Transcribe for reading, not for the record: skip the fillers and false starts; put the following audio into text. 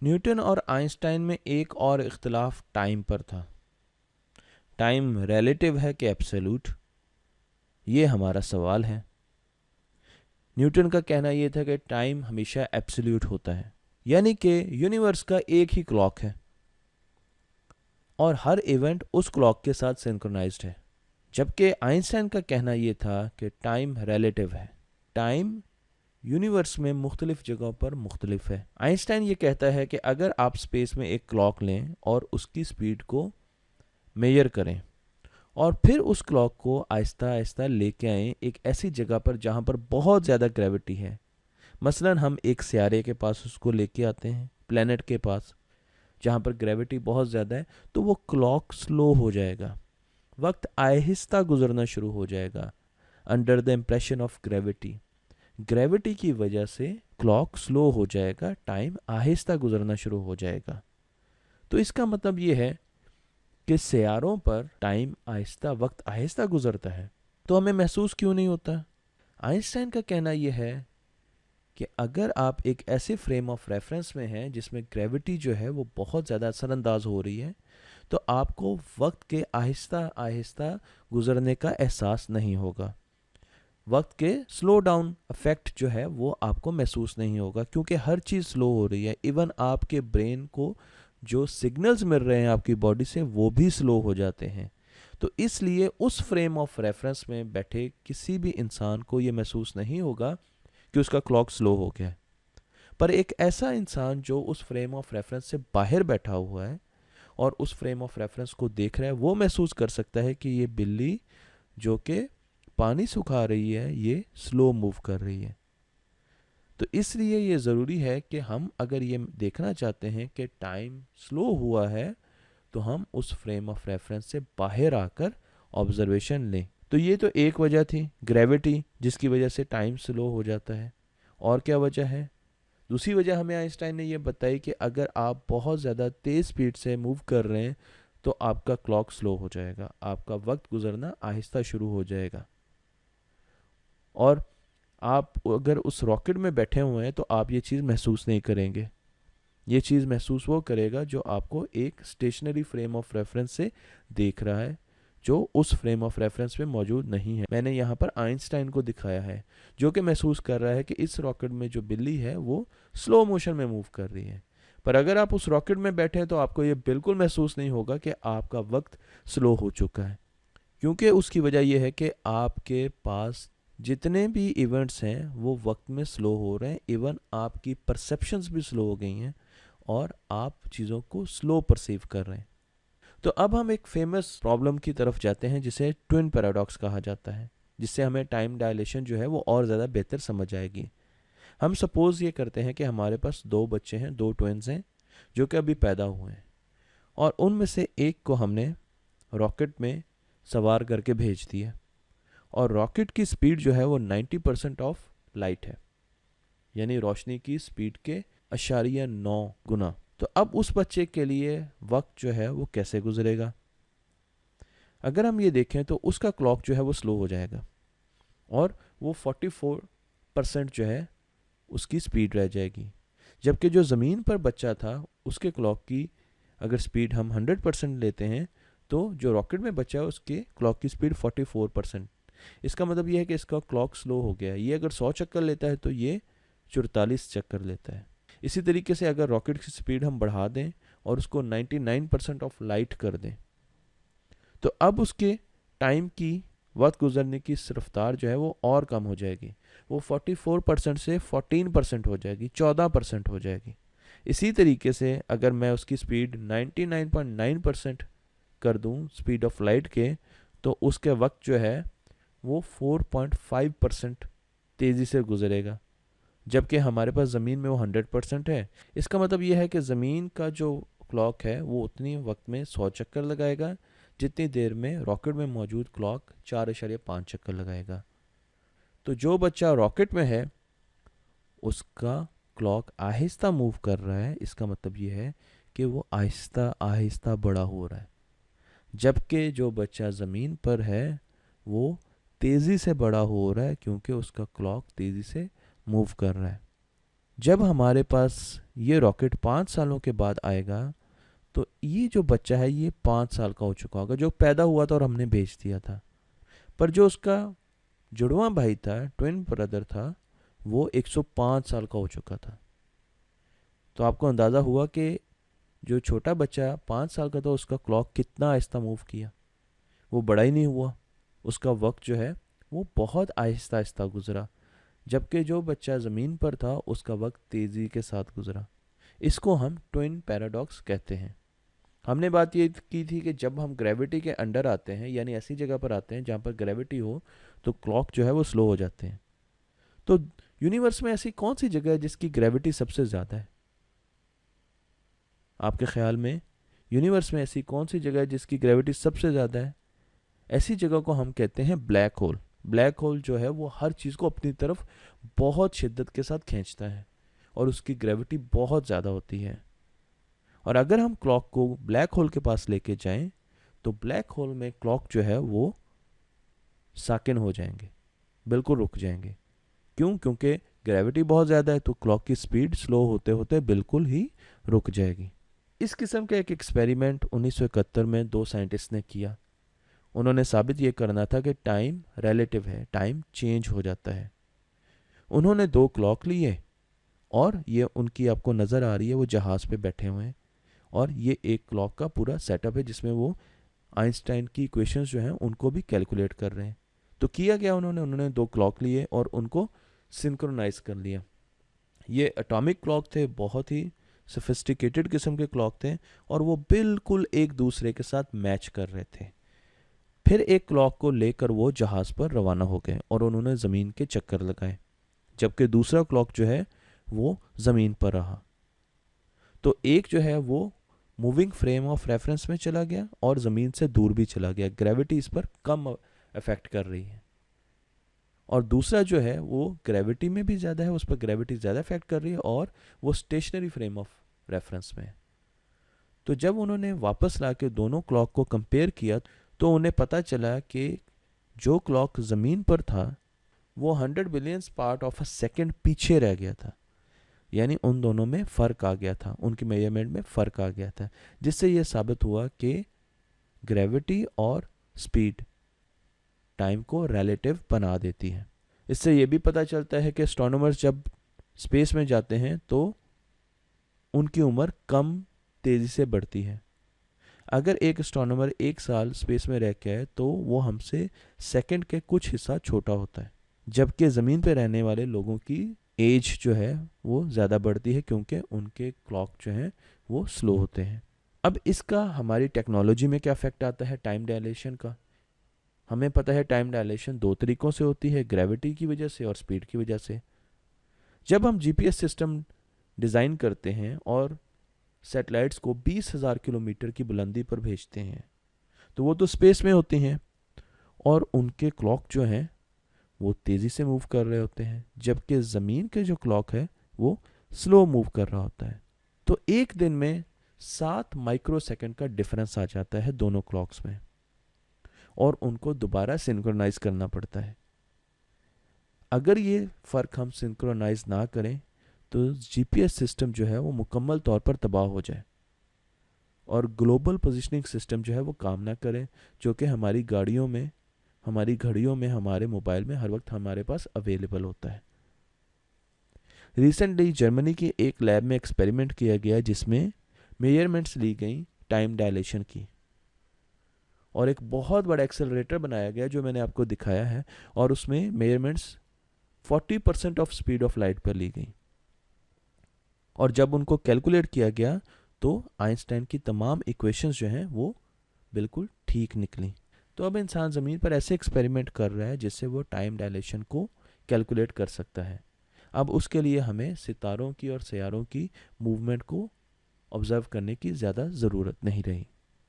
Newton और Einstein में एक और इख्तिलाफ टाइम पर था। टाइम रिलेटिव है कि एब्सोल्यूट, ये हमारा सवाल है। न्यूटन का कहना यह था कि टाइम हमेशा एब्सोल्यूट होता है, यानी कि यूनिवर्स का एक ही क्लॉक है और हर इवेंट उस क्लॉक के साथ सिंक्रोनाइज्ड है। जबकि आइंस्टाइन का कहना यह था कि टाइम रिलेटिव है, टाइम यूनिवर्स में मुख्तलिफ जगहों पर मुख्तलिफ है। आइंस्टाइन ये कहता है कि अगर आप स्पेस में एक क्लॉक लें और उसकी स्पीड को मेजर करें और फिर उस क्लॉक को आहिस्ता आहिस्ता लेके आएं एक ऐसी जगह पर जहां पर बहुत ज़्यादा ग्रेविटी है, मसलन हम एक सियारे के पास उसको लेके आते हैं, प्लेनेट के पास जहां पर ग्रेविटी बहुत ज़्यादा है, तो वो क्लॉक स्लो हो जाएगा, वक्त आहिस्ता गुजरना शुरू हो जाएगा under the impression of gravity. Gravity की वजह से क्लॉक स्लो हो जाएगा, टाइम आहिस्ता गुजरना शुरू हो जाएगा। तो इसका मतलब ये है कि सियारों पर टाइम आहिस्ता, वक्त आहिस्ता गुजरता है, तो हमें महसूस क्यों नहीं होता? आइंस्टाइन का कहना यह है कि अगर आप एक ऐसे फ्रेम ऑफ रेफरेंस में हैं जिसमें ग्रेविटी जो है वो बहुत ज़्यादा असरअंदाज हो रही है, तो आपको वक्त के आहिस्ता आहिस्ता गुजरने का एहसास नहीं होगा, वक्त के स्लो डाउन इफेक्ट जो है वो आपको महसूस नहीं होगा, क्योंकि हर चीज़ स्लो हो रही है। इवन आपके ब्रेन को जो सिग्नल्स मिल रहे हैं आपकी बॉडी से वो भी स्लो हो जाते हैं। तो इसलिए उस फ्रेम ऑफ रेफरेंस में बैठे किसी भी इंसान को ये महसूस नहीं होगा कि उसका क्लॉक स्लो हो गया है। पर एक ऐसा इंसान जो उस फ्रेम ऑफ रेफरेंस से बाहर बैठा हुआ है और उस फ्रेम ऑफ रेफरेंस को देख रहा है, वो महसूस कर सकता है कि ये बिल्ली जो कि पानी सुखा रही है ये स्लो मूव कर रही है। तो इसलिए ये ज़रूरी है कि हम अगर ये देखना चाहते हैं कि टाइम स्लो हुआ है, तो हम उस फ्रेम ऑफ रेफरेंस से बाहर आकर ऑब्जर्वेशन लें। तो ये तो एक वजह थी, ग्रेविटी, जिसकी वजह से टाइम स्लो हो जाता है। और क्या वजह है? दूसरी वजह हमें आइंस्टाइन ने ये बताई कि अगर आप बहुत ज़्यादा तेज़ स्पीड से मूव कर रहे हैं तो आपका क्लॉक स्लो हो जाएगा, आपका वक्त गुजरना आहिस्ता शुरू हो जाएगा। और आप अगर उस रॉकेट में बैठे हुए हैं तो आप ये चीज़ महसूस नहीं करेंगे। ये चीज़ महसूस वो करेगा जो आपको एक स्टेशनरी फ्रेम ऑफ रेफरेंस से देख रहा है, जो उस फ्रेम ऑफ रेफरेंस में मौजूद नहीं है। मैंने यहाँ पर आइंस्टाइन को दिखाया है जो कि महसूस कर रहा है कि इस रॉकेट में जो बिल्ली है वो स्लो मोशन में मूव कर रही है। पर अगर आप उस रॉकेट में बैठे हैं तो आपको ये बिल्कुल महसूस नहीं होगा कि आपका वक्त स्लो हो चुका है, क्योंकि उसकी वजह यह है कि आपके पास जितने भी इवेंट्स हैं वो वक्त में स्लो हो रहे हैं। इवन आपकी परसेप्शंस भी स्लो हो गई हैं और आप चीज़ों को स्लो परसीव कर रहे हैं। तो अब हम एक फेमस प्रॉब्लम की तरफ जाते हैं जिसे ट्विन पैराडॉक्स कहा जाता है, जिससे हमें टाइम डायलेशन जो है वो और ज़्यादा बेहतर समझ आएगी। हम सपोज़ ये करते हैं कि हमारे पास दो बच्चे हैं, दो ट्विन्स हैं जो कि अभी पैदा हुए हैं, और उनमें से एक को हमने रॉकेट में सवार करके भेज दिया और रॉकेट की स्पीड जो है वो 90% ऑफ लाइट है, यानी रोशनी की स्पीड के 0.9 गुना। तो अब उस बच्चे के लिए वक्त जो है वो कैसे गुजरेगा? अगर हम ये देखें तो उसका क्लॉक जो है वो स्लो हो जाएगा और वो 44% जो है उसकी स्पीड रह जाएगी। जबकि जो ज़मीन पर बच्चा था उसके क्लॉक की अगर स्पीड हम 100% लेते हैं तो जो रॉकेट में बच्चा है उसके क्लॉक की स्पीड 44%। इसका मतलब ये है कि इसका क्लॉक स्लो हो गया है। ये अगर 100 चक्कर लेता है तो ये 44 चक्कर लेता है। इसी तरीके से अगर रॉकेट की स्पीड हम बढ़ा दें और उसको 99% ऑफ लाइट कर दें तो अब उसके टाइम की, वक्त गुजरने की रफ्तार जो है वो और कम हो जाएगी। वो 44% से 14% हो जाएगी, 14% हो जाएगी। इसी तरीके से अगर मैं उसकी स्पीड 99.9% कर दूं स्पीड ऑफ लाइट के, तो उसके वक्त जो है वो 4.5% तेज़ी से गुजरेगा। जबकि हमारे पास ज़मीन में वो 100% है। इसका मतलब ये है कि ज़मीन का जो क्लॉक है वो उतनी वक्त में 100 चक्कर लगाएगा जितनी देर में रॉकेट में मौजूद क्लॉक 4.5 चक्कर लगाएगा। तो जो बच्चा रॉकेट में है उसका क्लॉक आहिस्ता मूव कर रहा है, इसका मतलब ये है कि वो आहिस्ता आहिस्ता बड़ा हो रहा है। जबकि जो बच्चा ज़मीन पर है वो तेज़ी से बड़ा हो रहा है क्योंकि उसका क्लॉक तेज़ी से मूव कर रहा है। जब हमारे पास ये रॉकेट 5 सालों के बाद आएगा तो ये जो बच्चा है ये 5 साल का हो चुका होगा, जो पैदा हुआ था और हमने भेज दिया था। पर जो उसका जुड़वा भाई था, ट्विन ब्रदर था, वो 105 साल का हो चुका था। तो आपको अंदाज़ा हुआ कि जो छोटा बच्चा 5 साल का था उसका क्लॉक कितना आहिस्ता मूव किया। वो बड़ा ही नहीं हुआ, उसका वक्त जो है वो बहुत आहिस्ता आहिस्ता गुजरा, जबकि जो बच्चा ज़मीन पर था उसका वक्त तेज़ी के साथ गुजरा। इसको हम ट्विन पैराडॉक्स कहते हैं। हमने बात ये की थी कि जब हम ग्रेविटी के अंडर आते हैं, यानी ऐसी जगह पर आते हैं जहाँ पर ग्रेविटी हो, तो क्लॉक जो है वो स्लो हो जाते हैं। तो यूनिवर्स में ऐसी कौन सी जगह है जिसकी ग्रेविटी सबसे ज़्यादा है? आपके ख्याल में यूनिवर्स में ऐसी कौन सी जगह है जिसकी ग्रेविटी सबसे ज़्यादा है? ऐसी जगह को हम कहते हैं ब्लैक होल। ब्लैक होल जो है वो हर चीज़ को अपनी तरफ बहुत शिद्दत के साथ खींचता है और उसकी ग्रेविटी बहुत ज़्यादा होती है। और अगर हम क्लॉक को ब्लैक होल के पास लेके जाएं तो ब्लैक होल में क्लॉक जो है वो साकिन हो जाएंगे, बिल्कुल रुक जाएंगे। क्यों? क्योंकि ग्रेविटी बहुत ज़्यादा है, तो क्लॉक की स्पीड स्लो होते होते बिल्कुल ही रुक जाएगी। इस किस्म का एक एक्सपेरिमेंट 1971 में 2 साइंटिस्ट ने किया। उन्होंने साबित ये करना था कि टाइम रिलेटिव है, टाइम चेंज हो जाता है। उन्होंने 2 क्लॉक लिए और ये उनकी आपको नज़र आ रही है, वो जहाज़ पे बैठे हुए हैं और ये एक क्लॉक का पूरा सेटअप है जिसमें वो आइंस्टाइन की इक्वेशंस जो हैं उनको भी कैलकुलेट कर रहे हैं। तो किया गया उन्होंने 2 क्लॉक लिए और उनको सिंक्रोनाइज कर लिया। ये एटॉमिक क्लॉक थे, बहुत ही सोफिस्टिकेटेड किस्म के क्लॉक थे और वो बिल्कुल एक दूसरे के साथ मैच कर रहे थे। फिर एक क्लॉक को लेकर वो जहाज़ पर रवाना हो गए और उन्होंने ज़मीन के चक्कर लगाए, जबकि दूसरा क्लॉक जो है वो ज़मीन पर रहा। तो एक जो है वो मूविंग फ्रेम ऑफ रेफरेंस में चला गया और ज़मीन से दूर भी चला गया, ग्रेविटी इस पर कम इफेक्ट कर रही है। और दूसरा जो है वो ग्रेविटी में भी ज़्यादा है, उस पर ग्रेविटी ज़्यादा इफेक्ट कर रही है और वो स्टेशनरी फ्रेम ऑफ रेफरेंस में है। तो जब उन्होंने वापस ला के दोनों क्लॉक को कंपेयर किया तो उन्हें पता चला कि जो क्लॉक ज़मीन पर था वो 100 billions part of a second पीछे रह गया था, यानी उन दोनों में फ़र्क आ गया था, उनकी मेजरमेंट में फ़र्क आ गया था, जिससे यह साबित हुआ कि ग्रेविटी और स्पीड टाइम को रिलेटिव बना देती है। इससे यह भी पता चलता है कि एस्ट्रोनॉमर्स जब स्पेस में जाते हैं तो उनकी उम्र कम तेज़ी से बढ़ती है। अगर एक एस्ट्रोनॉमर 1 साल स्पेस में रह के आए तो वो हमसे सेकंड के कुछ हिस्सा छोटा होता है, जबकि ज़मीन पे रहने वाले लोगों की एज जो है वो ज़्यादा बढ़ती है क्योंकि उनके क्लॉक जो हैं वो स्लो होते हैं। अब इसका हमारी टेक्नोलॉजी में क्या इफेक्ट आता है टाइम डायलेशन का? हमें पता है टाइम डायलेशन 2 तरीक़ों से होती है, ग्रेविटी की वजह से और स्पीड की वजह से। जब हम जीपीएस सिस्टम डिज़ाइन करते हैं और सैटेलाइट्स को 20,000 किलोमीटर की बुलंदी पर भेजते हैं तो वो तो स्पेस में होते हैं और उनके क्लॉक जो हैं वो तेज़ी से मूव कर रहे होते हैं, जबकि ज़मीन के जो क्लॉक है वो स्लो मूव कर रहा होता है। तो एक दिन में 7 माइक्रो सेकंड का डिफरेंस आ जाता है दोनों क्लॉक्स में और उनको दोबारा सिंक्रोनाइज करना पड़ता है। अगर ये फ़र्क हम सिंक्रोनाइज ना करें तो जीपीएस सिस्टम जो है वो मुकम्मल तौर पर तबाह हो जाए और ग्लोबल पोजीशनिंग सिस्टम जो है वो काम ना करे, जो कि हमारी गाड़ियों में, हमारी घड़ियों में, हमारे मोबाइल में हर वक्त हमारे पास अवेलेबल होता है। रिसेंटली जर्मनी की एक लैब में एक्सपेरिमेंट किया गया जिसमें मेजरमेंट्स ली गई टाइम डायलेशन की और एक बहुत बड़ा एक्सेलरेटर बनाया गया जो मैंने आपको दिखाया है और उसमें measurements 40% of speed of light पर ली गई और जब उनको कैलकुलेट किया गया तो आइंस्टाइन की तमाम इक्वेशंस जो हैं वो बिल्कुल ठीक निकली। तो अब इंसान ज़मीन पर ऐसे एक्सपेरिमेंट कर रहा है जिससे वो टाइम डायलेशन को कैलकुलेट कर सकता है। अब उसके लिए हमें सितारों की और सैयारों की मूवमेंट को ऑब्ज़र्व करने की ज़्यादा ज़रूरत नहीं रही।